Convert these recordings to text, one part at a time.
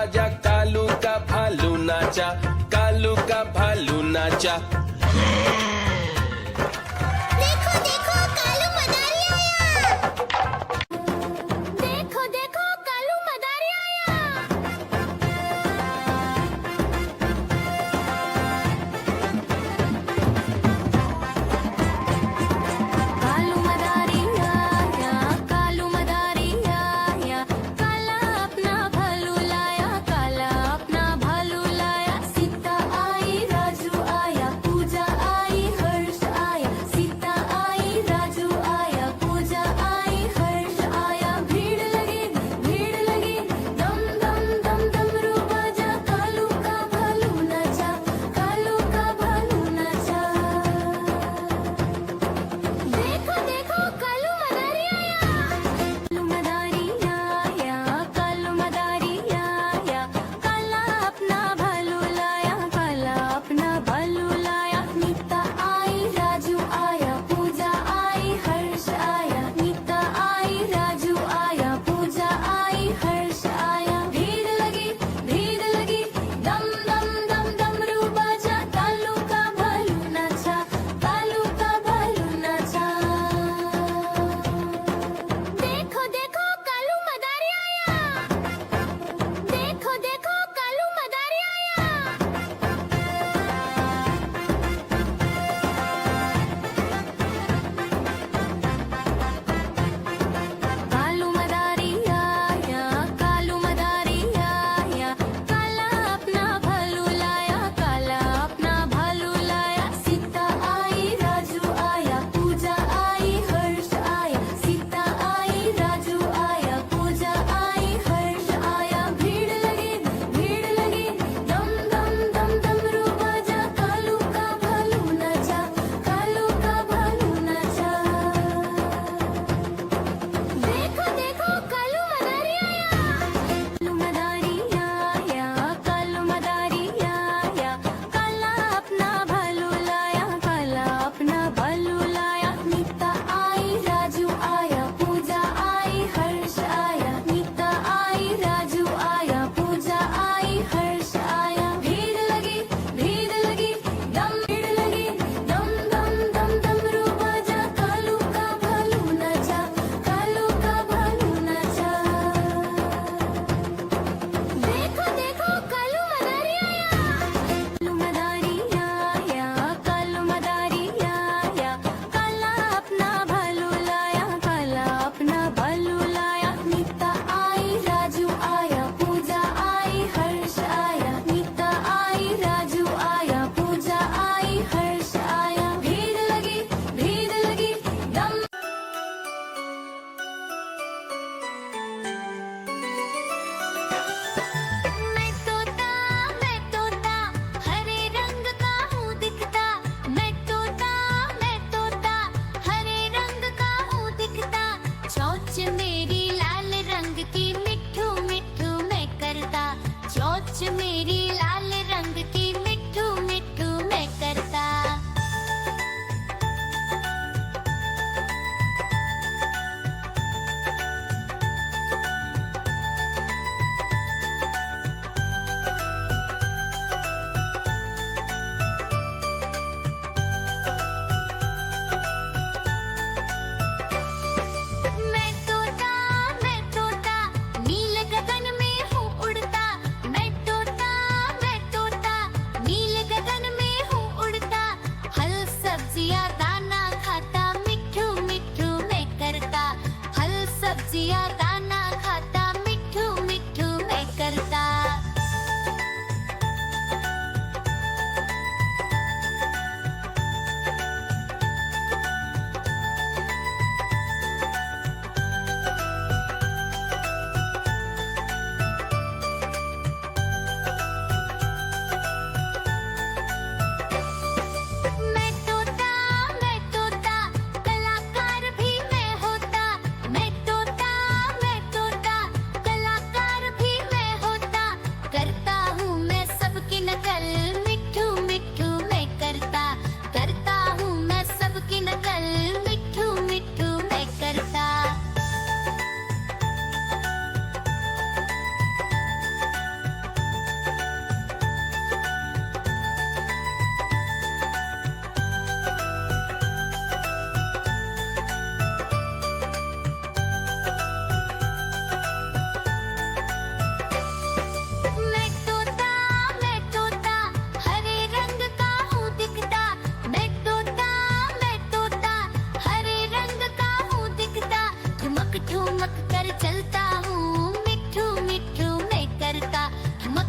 आजा कालू का भालू नाचा, कालू का भालू नाचा। देखो देखो कालू मदारी आया। देखो देखो कालू मदारी आया। कालू मदारी आया, कालू मदारी आया, काला अपना भालू लाया, काला अपना भालू लाया। सीता आई राजू आया, पूरी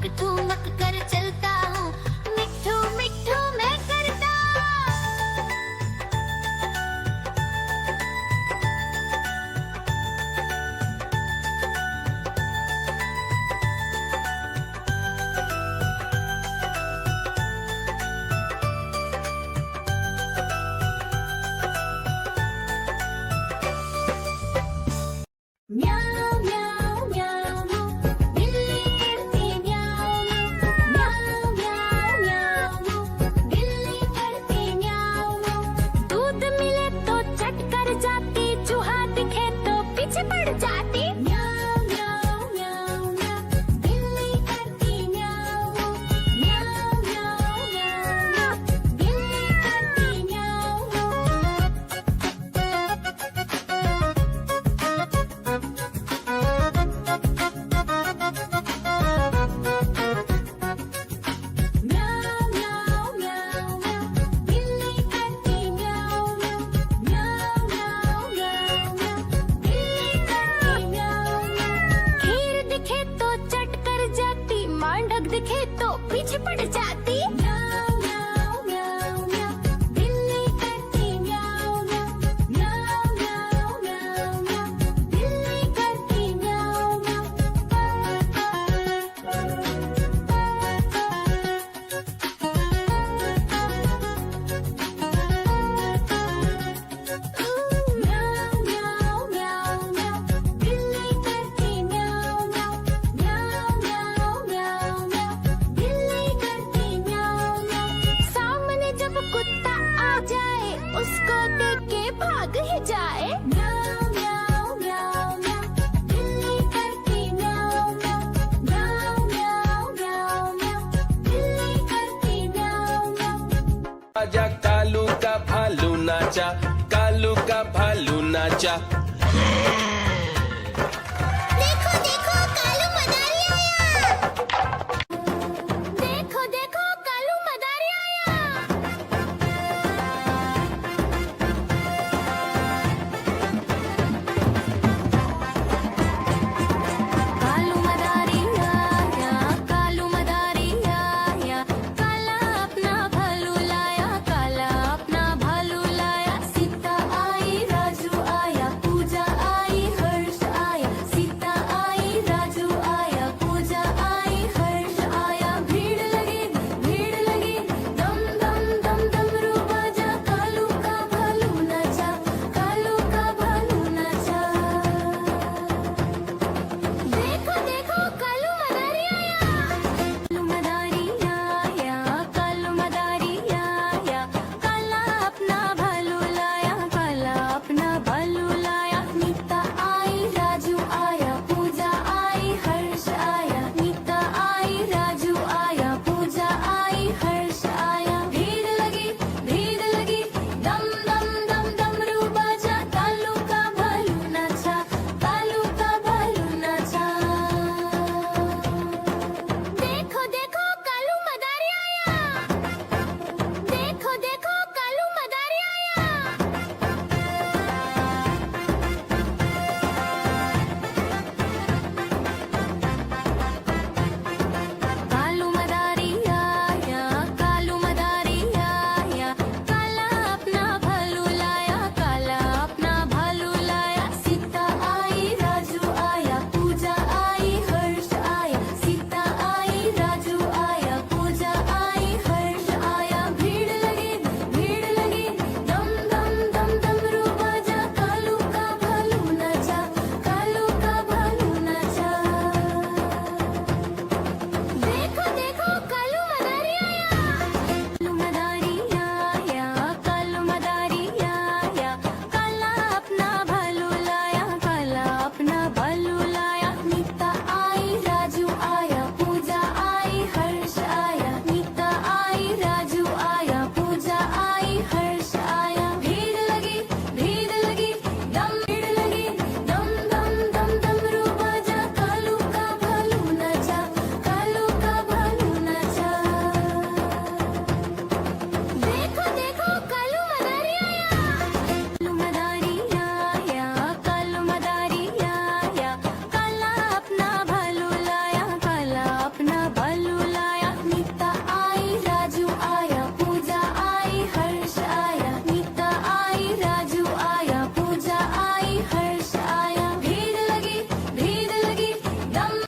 ठुमक ठुमक कर चलता हूँ, मिट्ठू मिट्ठू मैं करता। म्याऊ म्याऊ म्याऊ बिल्ली करती म्याऊ म्याऊ म्याऊ म्याऊ बिल्ली करती म्याऊ। दूध मिले तो चट कर जाती, चूहा दिखे तो पीछे पड़ जाती। म्याऊ म्याऊ म्याऊ म्याऊ बिल्ली करती म्याऊ म्याऊ म्याऊ म्याऊ बिल्ली करती म्याऊ। म्याऊ म्याऊ म्याऊ म्याऊ बिल्ली करती म्याऊ म्याऊ म्याऊ म्याऊ म्याऊ बिल्ली करती म्याऊ। खीर दिखे तो चट कर जाती, मांडक दिखे तो पीछे पड़ जाती। म्याऊ म्याऊ म्याऊ म्याऊ बिल्ली करती म्याऊ म्याऊ म्याऊ म्याऊ म्याऊ बिल्ली करती म्याऊ म्याऊ म्याऊ म्याऊ म्याऊ बिल्ली करती म्याऊ म्याऊ म्याऊ म्याऊ म्याऊ बिल्ली करती म्याऊ। सामने जब कुत्ता आ जाए, उसको देख के भाग ही जाए। म्याऊ म्याऊ म्याऊ म्याऊ बिल्ली करती म्याऊ म्याऊ म्याऊ म्याऊ म्याऊ बिल्ली करती म्याऊ। आजा कालू का भालू नाचा, कालू का भालू नाचा।